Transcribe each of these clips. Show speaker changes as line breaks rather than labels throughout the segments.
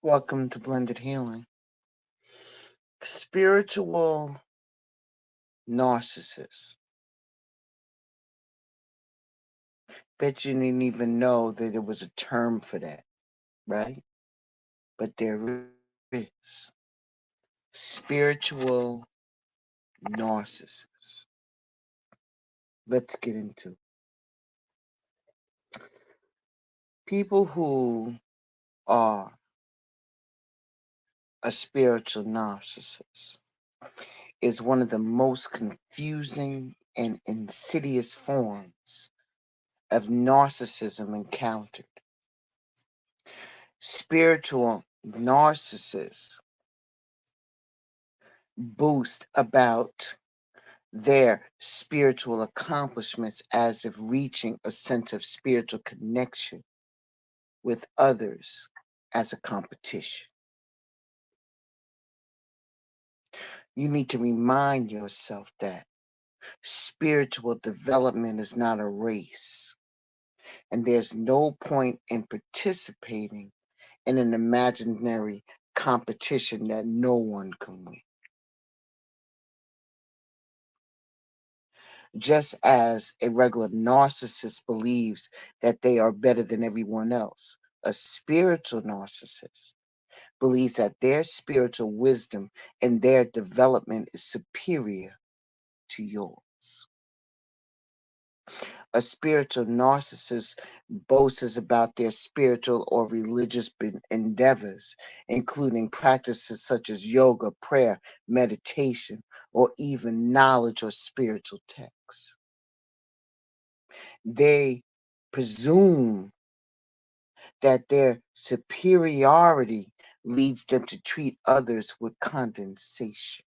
Welcome to Blended Healing. Spiritual narcissist. Bet you didn't even know that there was a term for that, right? But there is. Spiritual narcissist. Let's get into it. People who are a spiritual narcissist is one of the most confusing and insidious forms of narcissism encountered. Spiritual narcissists boast about their spiritual accomplishments as if reaching a sense of spiritual connection with others as a competition. You need to remind yourself that spiritual development is not a race, and there's no point in participating in an imaginary competition that no one can win. Just as a regular narcissist believes that they are better than everyone else, a spiritual narcissist believes that their spiritual wisdom and their development is superior to yours. A spiritual narcissist boasts about their spiritual or religious endeavors, including practices such as yoga, prayer, meditation, or even knowledge or spiritual texts. They presume that their superiority leads them to treat others with condescension.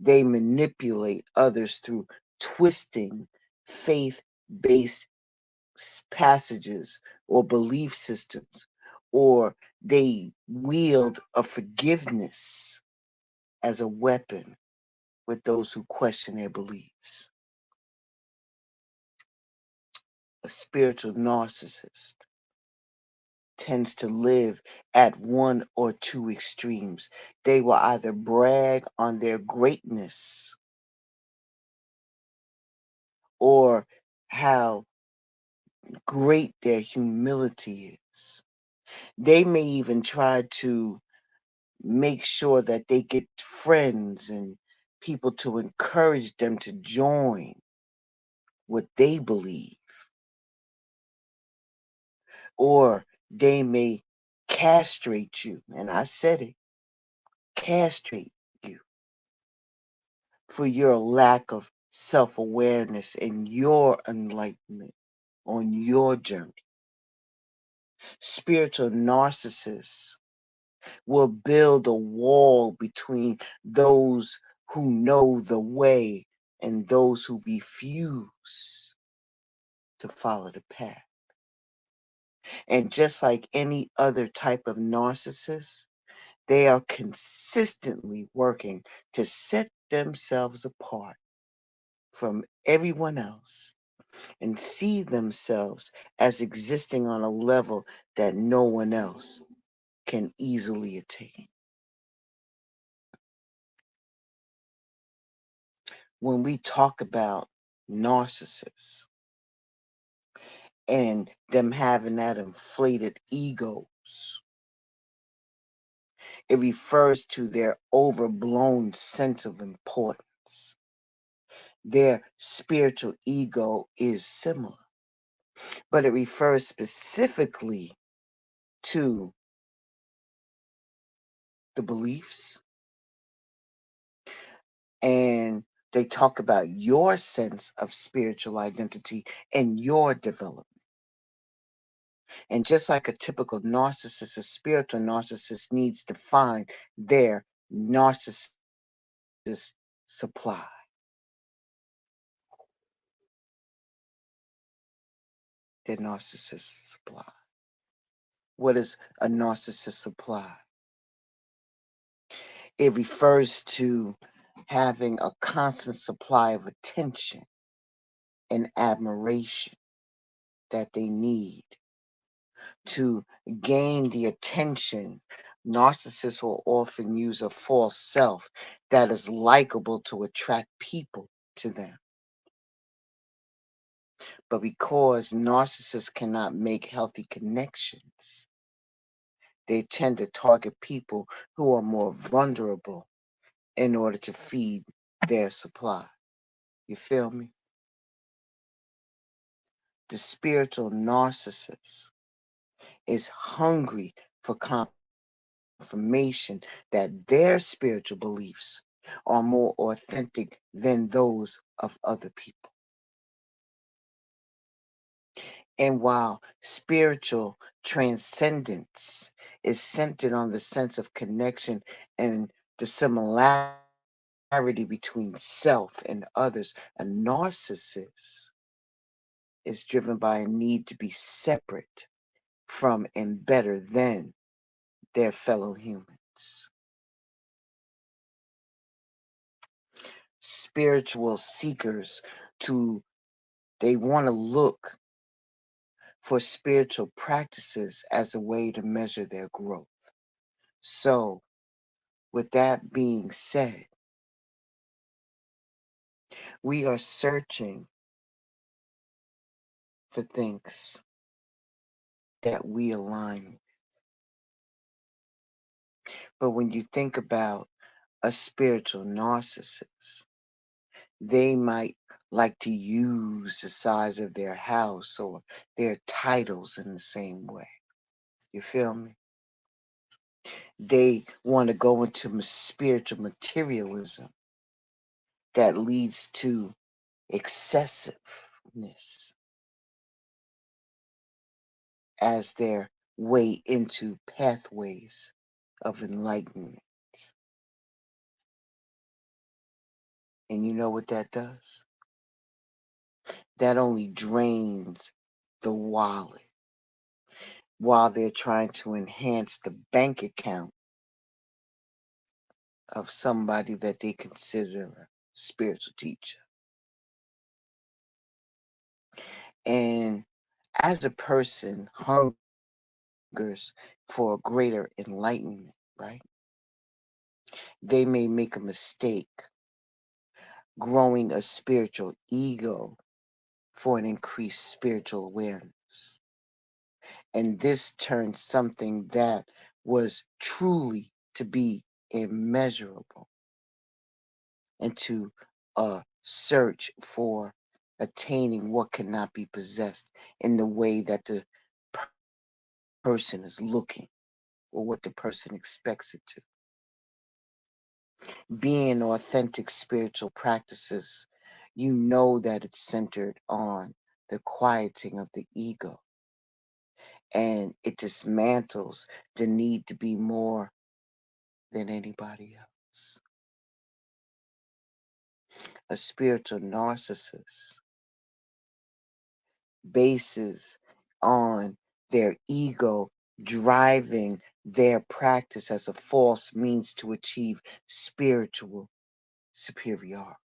They manipulate others through twisting faith based passages or belief systems, or they wield a forgiveness as a weapon with those who question their beliefs. A spiritual narcissist tends to live at one or two extremes. They will either brag on their greatness or how great their humility is. They may even try to make sure that they get friends and people to encourage them to join what they believe. Or they may castrate you, and I said it, castrate you for your lack of self awareness and your enlightenment on your journey. Spiritual narcissists will build a wall between those who know the way and those who refuse to follow the path. And just like any other type of narcissist, they are consistently working to set themselves apart from everyone else and see themselves as existing on a level that no one else can easily attain. When we talk about narcissists and them having that inflated egos, it refers to their overblown sense of importance. Their spiritual ego is similar, but it refers specifically to the beliefs, and they talk about your sense of spiritual identity and your development. And just like a typical narcissist, a spiritual narcissist needs to find their narcissist supply. Their narcissist supply. What is a narcissist supply? It refers to having a constant supply of attention and admiration that they need To gain the attention, narcissists will often use a false self that is likable to attract people to them. But because narcissists cannot make healthy connections, they tend to target people who are more vulnerable in order to feed their supply. You feel me? The spiritual narcissist is hungry for confirmation that their spiritual beliefs are more authentic than those of other people. And while spiritual transcendence is centered on the sense of connection and the similarity between self and others, a narcissist is driven by a need to be separate from and better than their fellow humans. Spiritual seekers to they want to look for spiritual practices as a way to measure their growth. So, with that being said, we are searching for things that we align with. But when you think about a spiritual narcissist, they might like to use the size of their house or their titles in the same way. You feel me? They want to go into spiritual materialism that leads to excessiveness as their way into pathways of enlightenment. And you know what that does? That only drains the wallet while they're trying to enhance the bank account of somebody that they consider a spiritual teacher. And as a person hungers for greater enlightenment, right? They may make a mistake growing a spiritual ego for an increased spiritual awareness. And this turns something that was truly to be immeasurable into a search for attaining what cannot be possessed in the way that the person is looking or what the person expects it to. Being authentic spiritual practices, you know that it's centered on the quieting of the ego and it dismantles the need to be more than anybody else. A spiritual narcissist bases on their ego driving their practice as a false means to achieve spiritual superiority.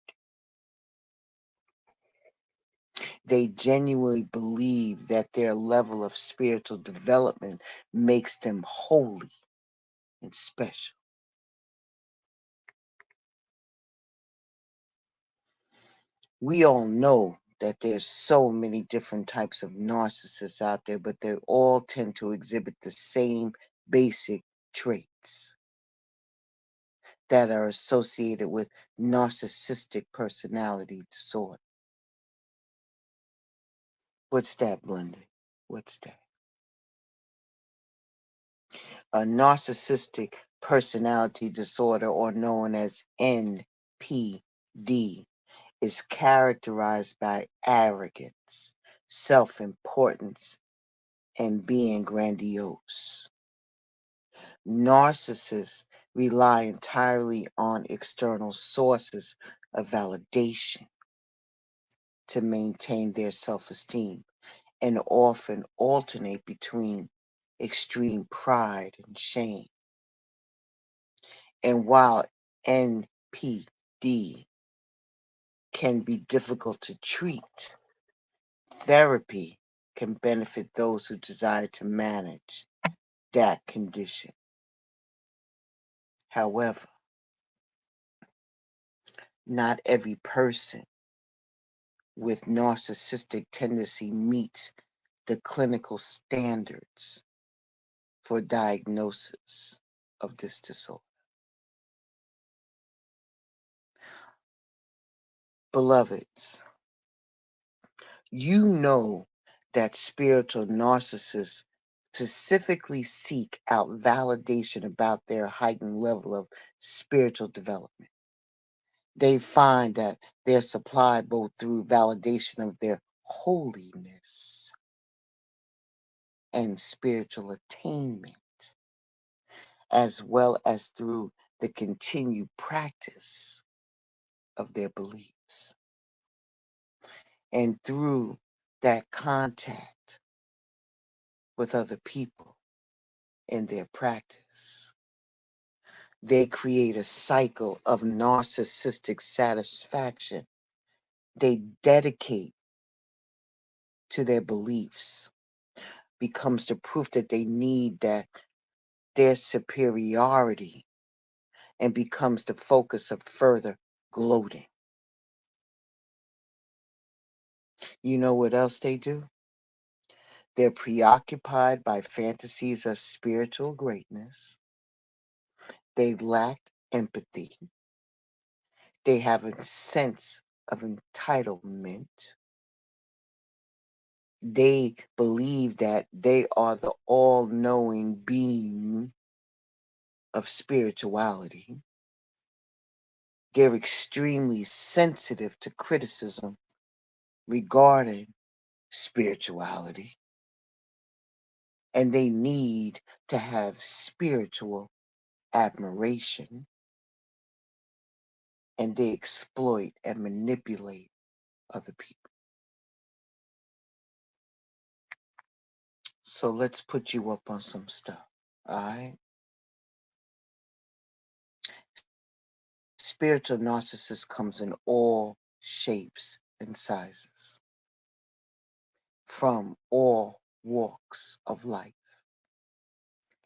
They genuinely believe that their level of spiritual development makes them holy and special. We all know that there's so many different types of narcissists out there, but they all tend to exhibit the same basic traits that are associated with narcissistic personality disorder. What's that, Blended? What's that? A narcissistic personality disorder, or known as NPD, is characterized by arrogance, self importance, and being grandiose. Narcissists rely entirely on external sources of validation to maintain their self esteem and often alternate between extreme pride and shame. And while NPD can be difficult to treat, therapy can benefit those who desire to manage that condition. However, not every person with narcissistic tendency meets the clinical standards for diagnosis of this disorder. Beloveds, you know that spiritual narcissists specifically seek out validation about their heightened level of spiritual development. They find that they're supplied both through validation of their holiness and spiritual attainment, as well as through the continued practice of their beliefs. And through that contact with other people in their practice, they create a cycle of narcissistic satisfaction. They dedicate to their beliefs, becomes the proof that they need that their superiority, and becomes the focus of further gloating. You know what else they do? They're preoccupied by fantasies of spiritual greatness. They lack empathy. They have a sense of entitlement. They believe that they are the all-knowing being of spirituality. They're extremely sensitive to criticism regarding spirituality. And they need to have spiritual admiration. And they exploit and manipulate other people. So let's put you up on some stuff. All right? Spiritual narcissist comes in all shapes and sizes, from all walks of life,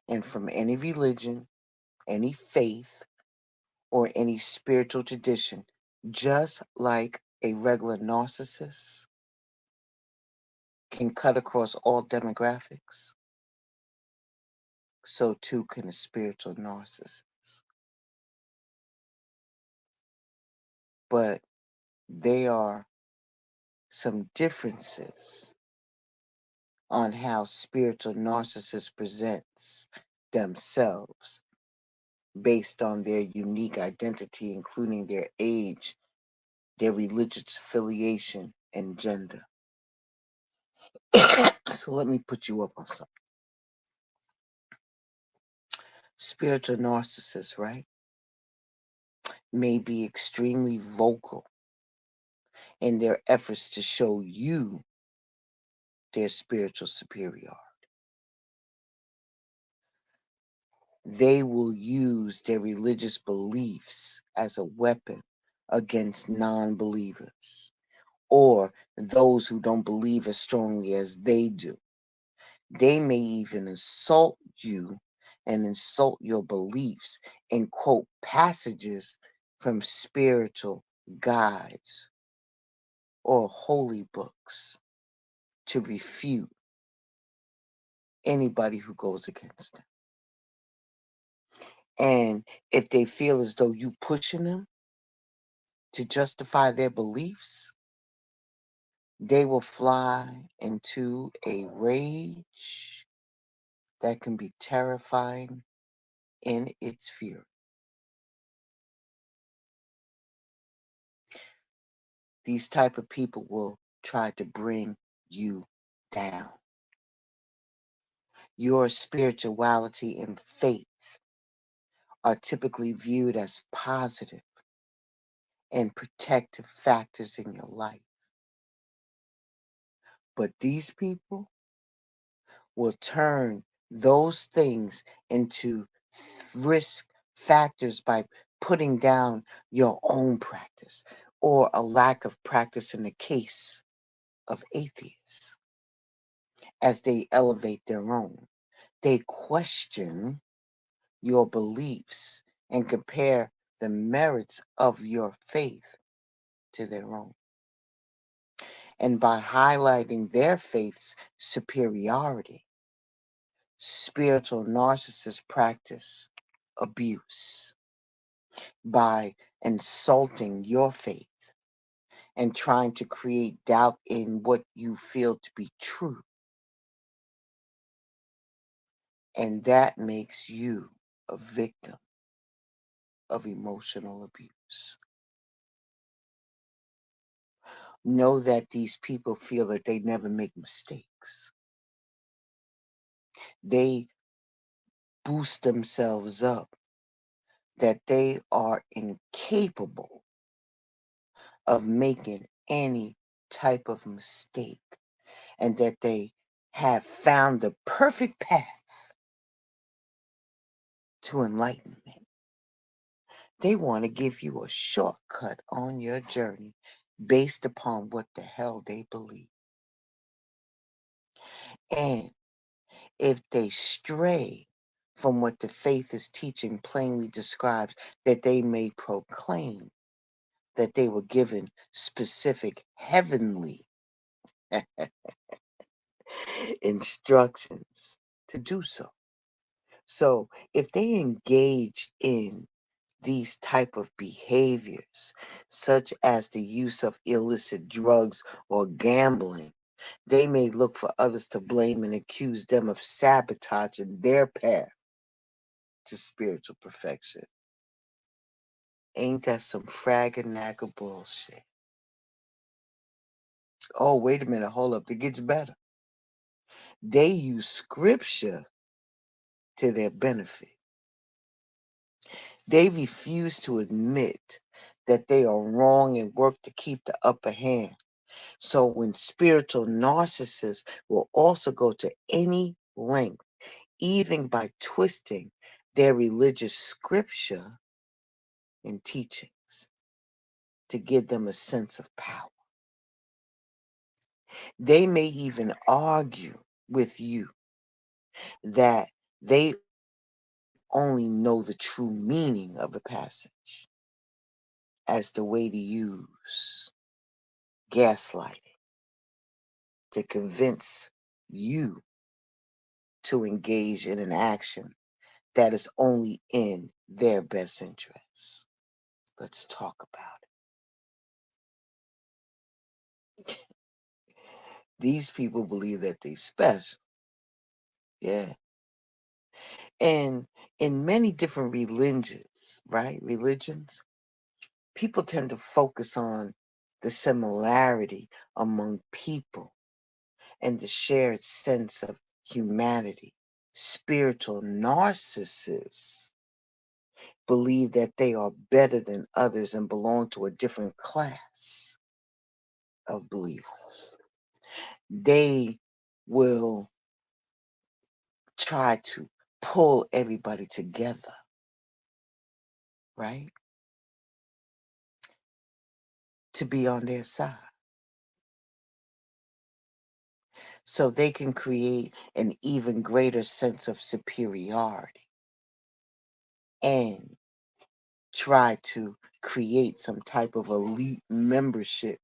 and from any religion, any faith, or any spiritual tradition. Just like a regular narcissist can cut across all demographics, so too can a spiritual narcissist. But there are some differences on how spiritual narcissists presents themselves based on their unique identity, including their age, their religious affiliation, and gender. So let me put you up on something. Spiritual narcissists, right, may be extremely vocal in their efforts to show you their spiritual superiority. They will use their religious beliefs as a weapon against non-believers or those who don't believe as strongly as they do. They may even insult you and insult your beliefs and quote passages from spiritual guides or holy books to refute anybody who goes against them. And if they feel as though you pushing them to justify their beliefs, they will fly into a rage that can be terrifying in its fury. These type of people will try to bring you down. Your spirituality and faith are typically viewed as positive and protective factors in your life. But these people will turn those things into risk factors by putting down your own practice or a lack of practice in the case of atheists. as they elevate their own. They question your beliefs and compare the merits of your faith to their own. And by highlighting their faith's superiority, spiritual narcissists practice abuse by insulting your faith and trying to create doubt in what you feel to be true. And that makes you a victim of emotional abuse. Know that these people feel that they never make mistakes. They boost themselves up, that they are incapable of making any type of mistake, and that they have found the perfect path to enlightenment. They want to give you a shortcut on your journey based upon what the hell they believe. And if they stray from what the faith is teaching plainly describes, that they may proclaim that they were given specific heavenly instructions to do so. So if they engage in these type of behaviors, such as the use of illicit drugs or gambling, they may look for others to blame and accuse them of sabotaging their path to spiritual perfection. Ain't that some fragga bullshit? Oh, wait a minute, hold up, it gets better. They use scripture to their benefit. They refuse to admit that they are wrong and work to keep the upper hand. So when spiritual narcissists will also go to any length, even by twisting their religious scripture and teachings, to give them a sense of power. They may even argue with you that they only know the true meaning of a passage as the way to use gaslighting to convince you to engage in an action that is only in their best interests. Let's talk about it. These people believe that they're special. Yeah. And in many different religions, right? Religions, people tend to focus on the similarity among people and the shared sense of humanity. Spiritual narcissists believe that they are better than others and belong to a different class of believers. They will try to pull everybody together, right? To be on their side. So they can create an even greater sense of superiority and try to create some type of elite membership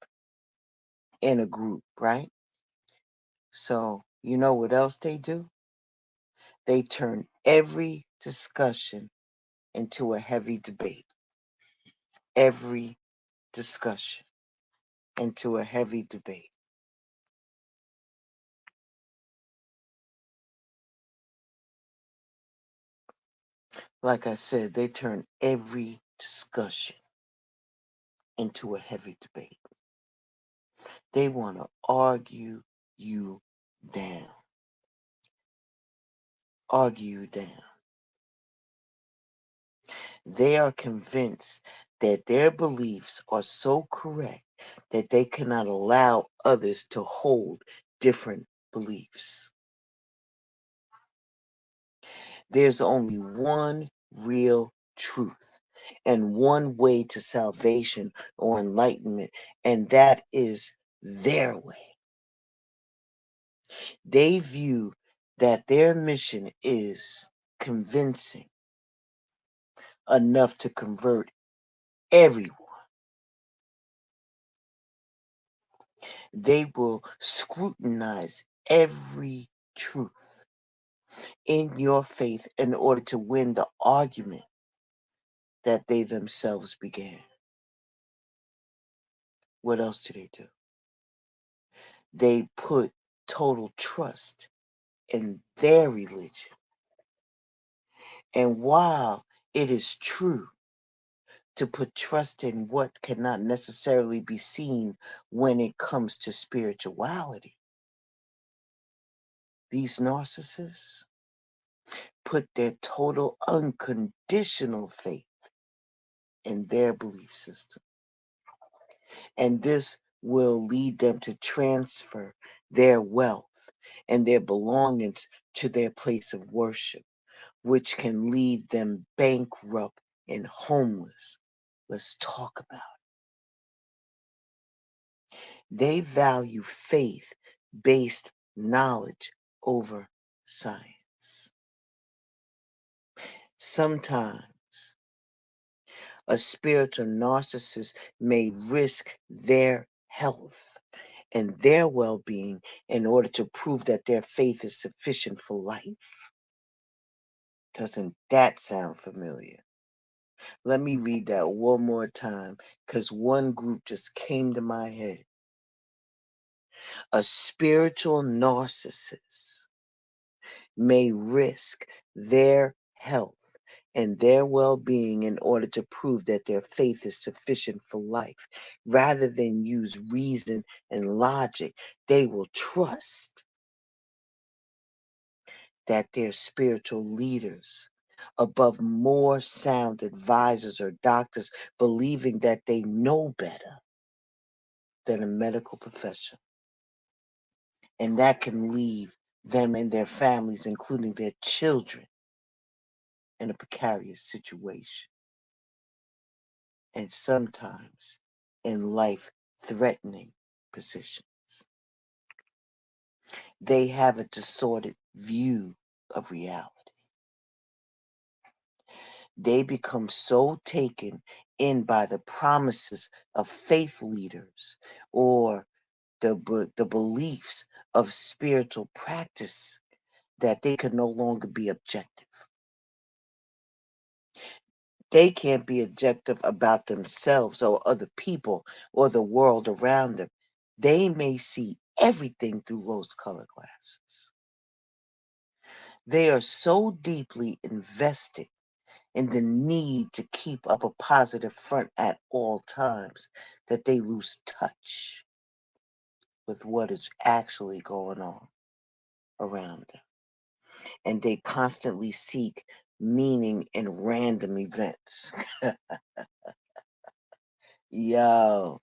in a group, right? So, you know what else they do? They turn every discussion into a heavy debate. Every discussion into a heavy debate. Like I said, they turn every discussion into a heavy debate. They want to argue you down. Argue you down. They are convinced that their beliefs are so correct that they cannot allow others to hold different beliefs. There's only one real truth and one way to salvation or enlightenment, and that is their way. They view that their mission is convincing enough to convert everyone. They will scrutinize every truth in your faith in order to win the argument that they themselves began. What else do they do? They put total trust in their religion. And while it is true to put trust in what cannot necessarily be seen when it comes to spirituality, these narcissists put their total unconditional faith in their belief system. And this will lead them to transfer their wealth and their belongings to their place of worship, which can leave them bankrupt and homeless. Let's talk about it. They value faith-based knowledge over science. Sometimes a spiritual narcissist may risk their health and their well-being in order to prove that their faith is sufficient for life. Doesn't that sound familiar? Let me read that one more time because one group just came to my head. A spiritual narcissist may risk their health and their well-being in order to prove that their faith is sufficient for life. Rather than use reason and logic, they will trust that their spiritual leaders above more sound advisors or doctors, believing that they know better than a medical profession. And that can leave them and their families, including their children, in a precarious situation, and sometimes in life-threatening positions. They have a distorted view of reality. They become so taken in by the promises of faith leaders or the beliefs of spiritual practice that they can no longer be objective. They can't be objective about themselves or other people or the world around them. They may see everything through rose-colored glasses. They are so deeply invested in the need to keep up a positive front at all times that they lose touch with what is actually going on around them. And they constantly seek meaning in random events. Yo,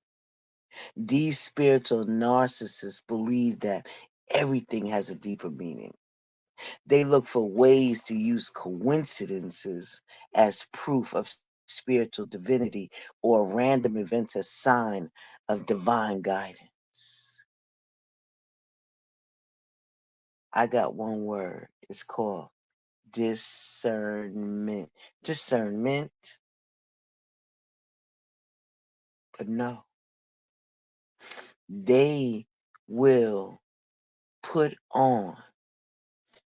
these spiritual narcissists believe that everything has a deeper meaning. They look for ways to use coincidences as proof of spiritual divinity or random events as sign of divine guidance. I got one word. It's called discernment. Discernment, but no. They will put on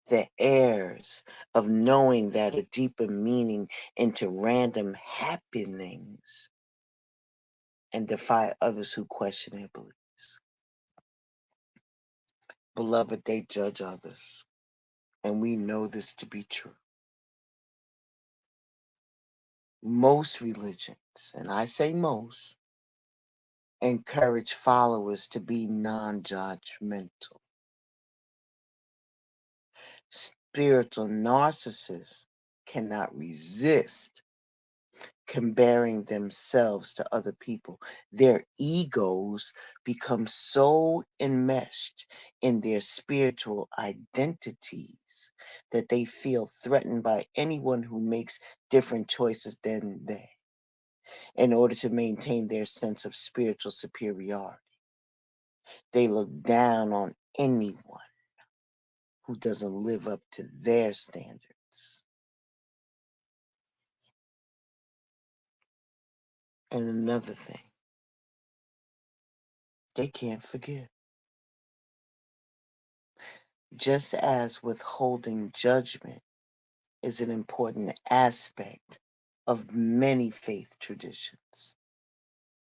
the airs of knowing that a deeper meaning into random happenings and defy others who question their beliefs. Beloved, they judge others, and we know this to be true. Most religions, and I say most, encourage followers to be non-judgmental. Spiritual narcissists cannot resist comparing themselves to other people. Their egos become so enmeshed in their spiritual identities that they feel threatened by anyone who makes different choices than they in order to maintain their sense of spiritual superiority. They look down on anyone who doesn't live up to their standards. And another thing, they can't forgive. Just as withholding judgment is an important aspect of many faith traditions,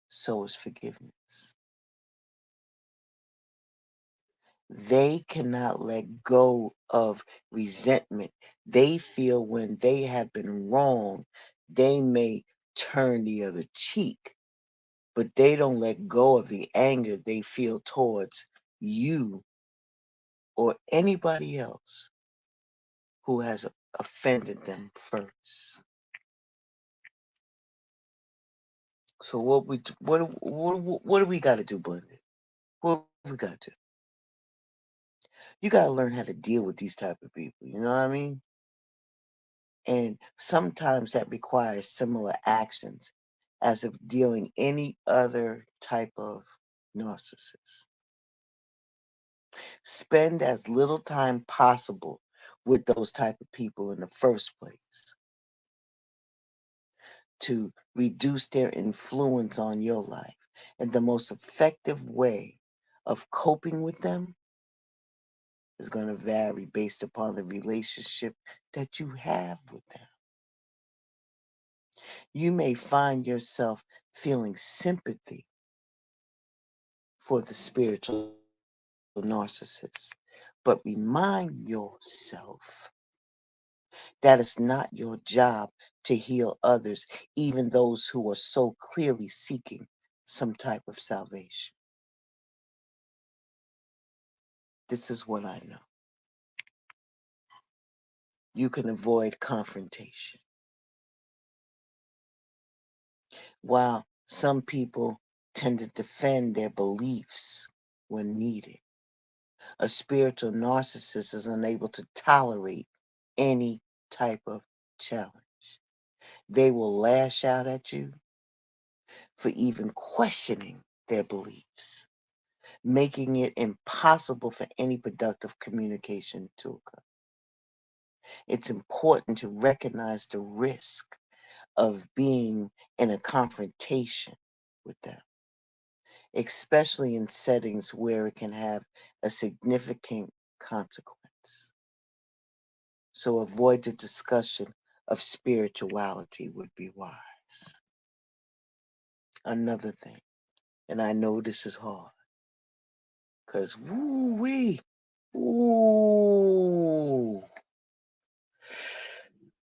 so is forgiveness. They cannot let go of resentment. They feel when they have been wrong, they may turn the other cheek, but they don't let go of the anger they feel towards you or anybody else who has offended them first. So what do we got to do, Blended? What we got to do? You got to learn how to deal with these type of people. You know what I mean? And sometimes that requires similar actions as if dealing any other type of narcissist. Spend as little time possible with those type of people in the first place to reduce their influence on your life. And the most effective way of coping with them is going to vary based upon the relationship that you have with them. You may find yourself feeling sympathy for the spiritual narcissist, but remind yourself that it's not your job to heal others, even those who are so clearly seeking some type of salvation. This is what I know. You can avoid confrontation. While some people tend to defend their beliefs when needed, a spiritual narcissist is unable to tolerate any type of challenge. They will lash out at you for even questioning their beliefs, making it impossible for any productive communication to occur. It's important to recognize the risk of being in a confrontation with them, especially in settings where it can have a significant consequence. So avoid the discussion of spirituality would be wise. Another thing, and I know this is hard, because woo-wee, ooh,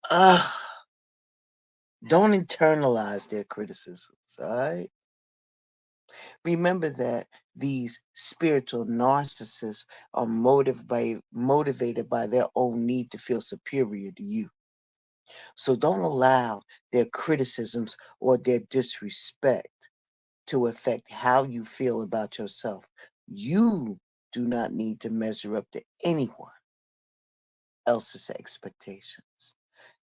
ah, don't internalize their criticisms, all right? Remember that these spiritual narcissists are motivated by their own need to feel superior to you. So don't allow their criticisms or their disrespect to affect how you feel about yourself. You do not need to measure up to anyone else's expectations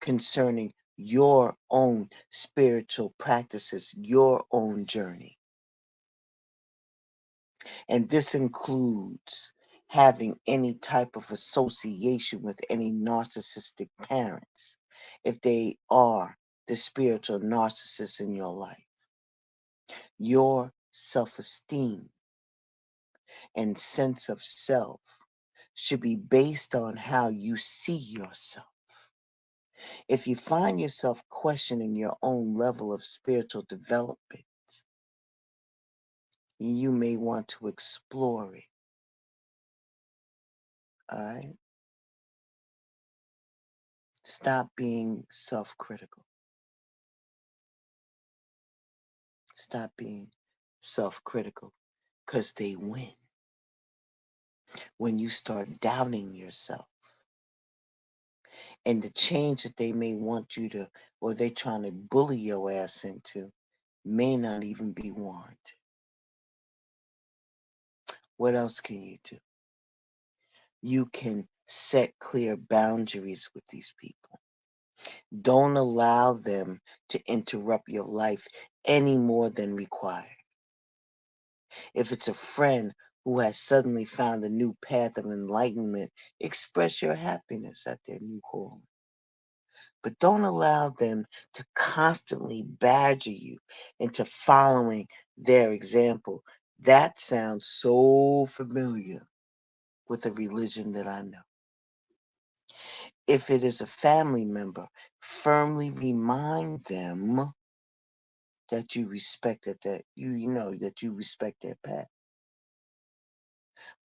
concerning your own spiritual practices, your own journey. And this includes having any type of association with any narcissistic parents if they are the spiritual narcissists in your life. Your self esteem and sense of self should be based on how you see yourself. If you find yourself questioning your own level of spiritual development, you may want to explore it. All right? Stop being self critical. Stop being self critical because they win. When you start doubting yourself and the change that they may want you to, or they trying to bully your ass into, may not even be warranted. What else can you do? You can set clear boundaries with these people. Don't allow them to interrupt your life any more than required. If it's a friend who has suddenly found a new path of enlightenment express your happiness at their new calling. But don't allow them to constantly badger you into following their example. That sounds so familiar with a religion that I know. If it is a family member, firmly remind them that you respect that you know that you respect their path,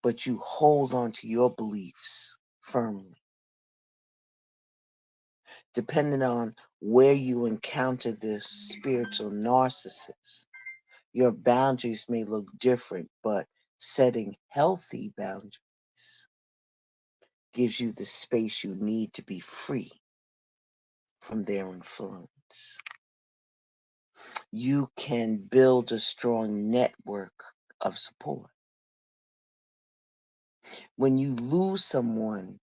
but you hold on to your beliefs firmly. Depending on where you encounter this spiritual narcissist, your boundaries may look different, but setting healthy boundaries gives you the space you need to be free from their influence. You can build a strong network of support. When you lose someone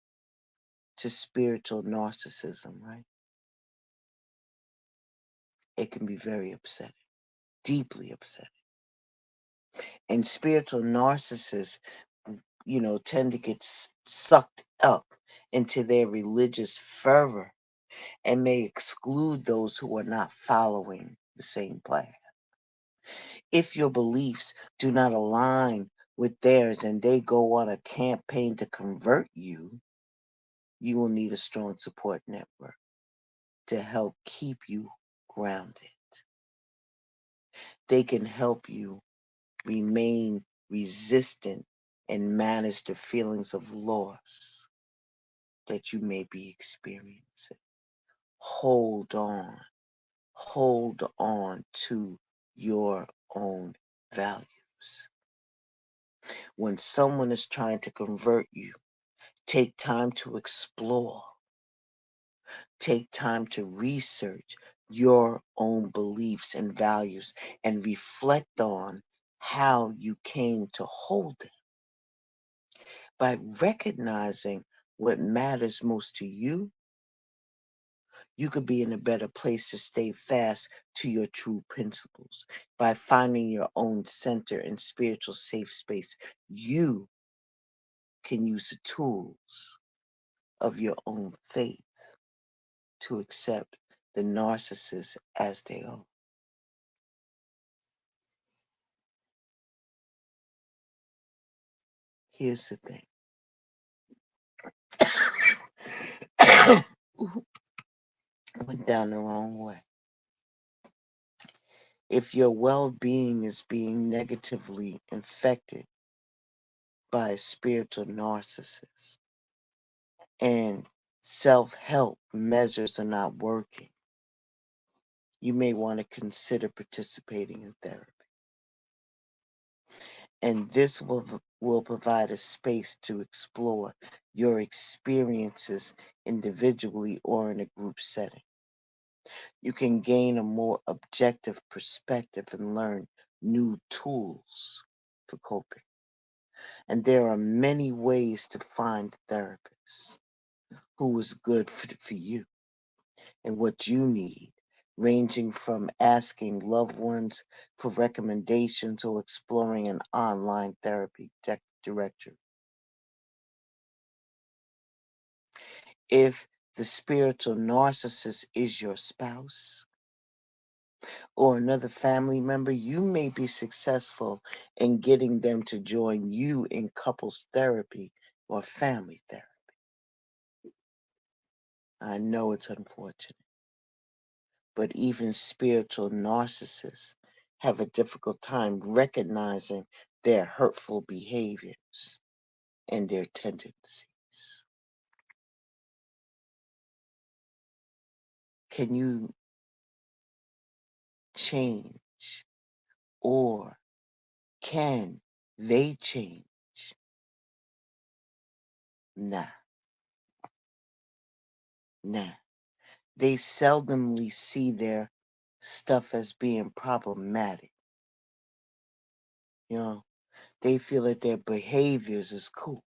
to spiritual narcissism, right, it can be very upsetting, deeply upsetting. And spiritual narcissists, tend to get sucked up into their religious fervor and may exclude those who are not following the same path. If your beliefs do not align with theirs and they go on a campaign to convert you, you will need a strong support network to help keep you grounded. They can help you remain resistant and manage the feelings of loss that you may be experiencing. Hold on. Hold on to your own values. When someone is trying to convert you, take time to explore. Take time to research your own beliefs and values and reflect on how you came to hold them. By recognizing what matters most to you, you could be in a better place to stay fast to your true principles. By finding your own center and spiritual safe space, you can use the tools of your own faith to accept the narcissist as they are. Here's the thing. Ooh, went down the wrong way. If your well being is being negatively infected by a spiritual narcissist and self help measures are not working, you may want to consider participating in therapy. And this will provide a space to explore your experiences individually or in a group setting. You can gain a more objective perspective and learn new tools for coping. And there are many ways to find a therapist who is good for you and what you need, ranging from asking loved ones for recommendations or exploring an online therapy directory. If the spiritual narcissist is your spouse or another family member, you may be successful in getting them to join you in couples therapy or family therapy. I know it's unfortunate, but even spiritual narcissists have a difficult time recognizing their hurtful behaviors and their tendencies. Can you change, or can they change? Nah, nah. They seldomly see their stuff as being problematic. You know, they feel that their behaviors is cool.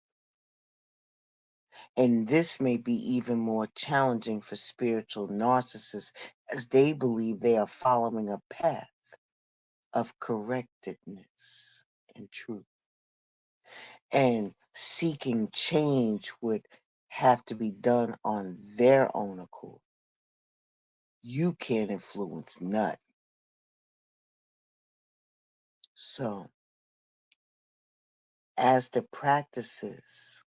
And this may be even more challenging for spiritual narcissists as they believe they are following a path of correctedness and truth. and seeking change would have to be done on their own accord. You can't influence nothing. So, as the practices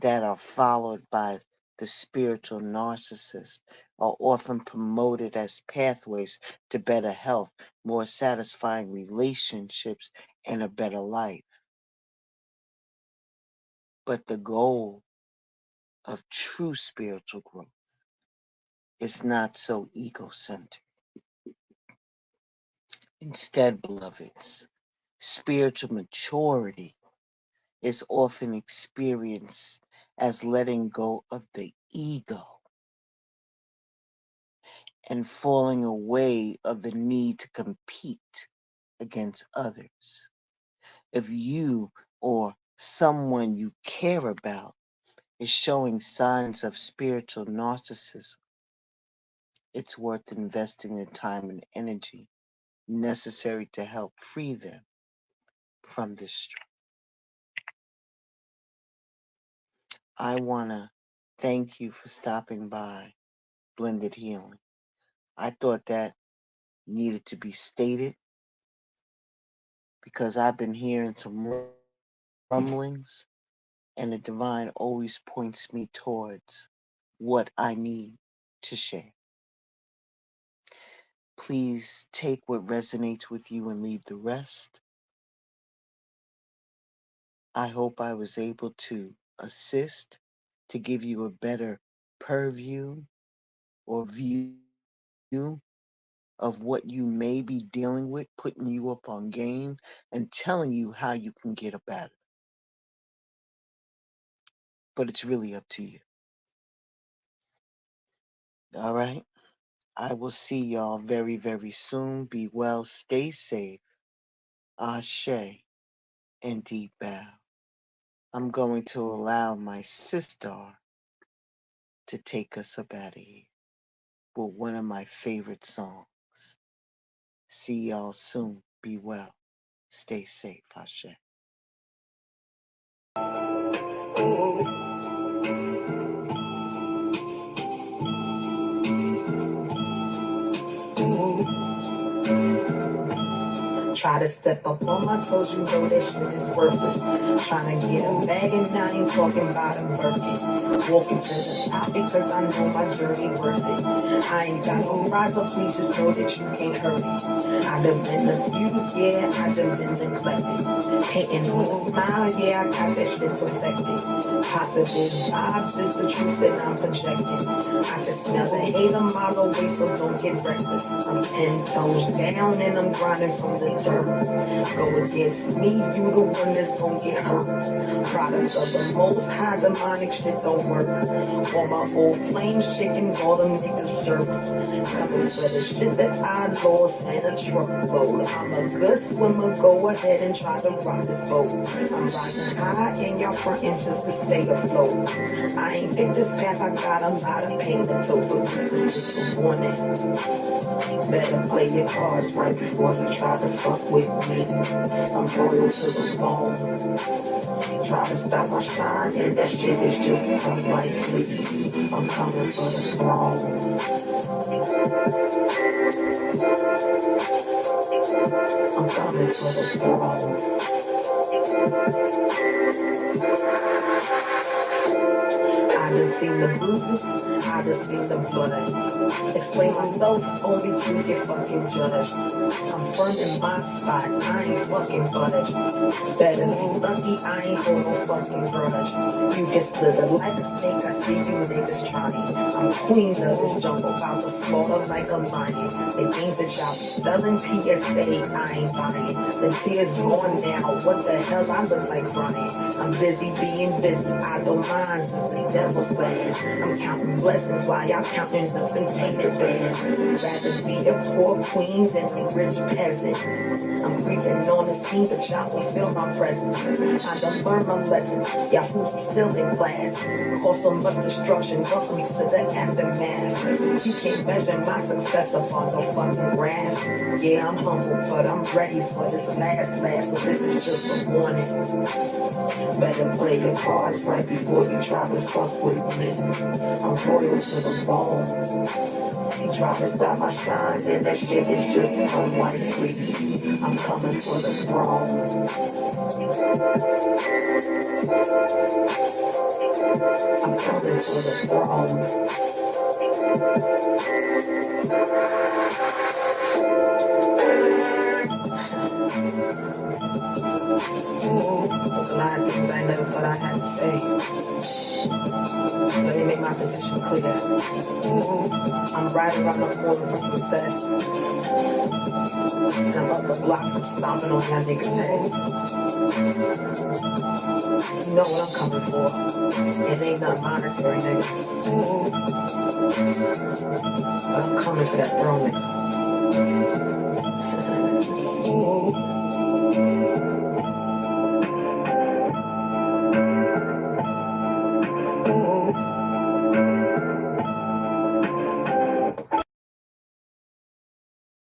that are followed by the spiritual narcissist are often promoted as pathways to better health, more satisfying relationships, and a better life. But the goal of true spiritual growth is not so ego-centered. Instead, beloveds, spiritual maturity is often experienced as letting go of the ego and falling away of the need to compete against others. If you or someone you care about is showing signs of spiritual narcissism, it's worth investing the time and energy necessary to help free them from this struggle. I want to thank you for stopping by Blended Healing. I thought that needed to be stated because I've been hearing some rumblings, and the divine always points me towards what I need to share. Please take what resonates with you and leave the rest. I hope I was able to assist to give you a better purview or view of what you may be dealing with, putting you up on game and telling you how you can get about it. But it's really up to you. All right? I will see y'all very, very soon. Be well, stay safe. Ashe and deep bow. I'm going to allow my sister to take us up out of here with one of my favorite songs. See y'all soon. Be well. Stay safe. Ashe.
Try to step up on my toes, you know that shit is worthless. Trying to get a bag and I ain't talking about a Birkin. Walking to the top because I know my journey worth it. I ain't got no pride, so please just know that you can't hurt it. I done been abused, yeah, I done been neglected. Hating on the smile, yeah, I got that shit perfected. Positive vibes is the truth that I'm projecting. I can smell the hate a mile away, so don't get reckless. I'm 10 toes down and I'm grinding from the dirt. Go against me, you the one that's gon' get hurt. Product of the most high, demonic shit don't work. All my old flame chickens, all them niggas jerks. Coming for the shit that I lost and a truckload. I'm a good swimmer, go ahead and try to rock this boat. I'm rising high and y'all frontin' just to stay afloat. I ain't picked this path, I got a lot of pain to tote, so this is just a warning. Better play your cards right before you try to fuck with me. I'm loyal to the bone. Try to stop my shine, and that shit is just unlikely. I'm coming for the throne. I'm coming for the throne. I just seen the bruises, I just seen the blood. Explain myself, only you can fucking judge. I'm firm in my spot, I ain't fucking budge. Better be lucky, I ain't hold no fucking grudge. You get slither like a snake, I see you niggas trying. I'm queen of this jungle, about to slaughter like a lion. The games that y'all be selling, PSA, I ain't buying. The tears gone now, what the hell, I look like crying. I'm busy being busy, I don't mind, it's the devil's plan. I'm counting blessings while y'all counting up and taking bands. Rather be a poor queen than a rich peasant. I'm creeping on the scene, but y'all will feel my presence. I done learned my lessons, y'all fools are still in class. Cause so much destruction, welcome to the aftermath. You can't measure my success upon no fucking graph. Yeah, I'm humble, but I'm ready for this last laugh, so this is just a warning. Better play your cards right before you try to fuck with me. I'm loyal to the bone. You try to stop my shine, then that shit is just unlikely. I'm coming for the throne. I'm coming for the throne. There's a lot of things I never thought I had to say. Let me make my position clear. I'm right around the corner from success. And I'm up the block from stomping on y'all niggas' heads. You know what I'm coming for. It ain't nothing monetary, nigga. But I'm coming for that throne, nigga.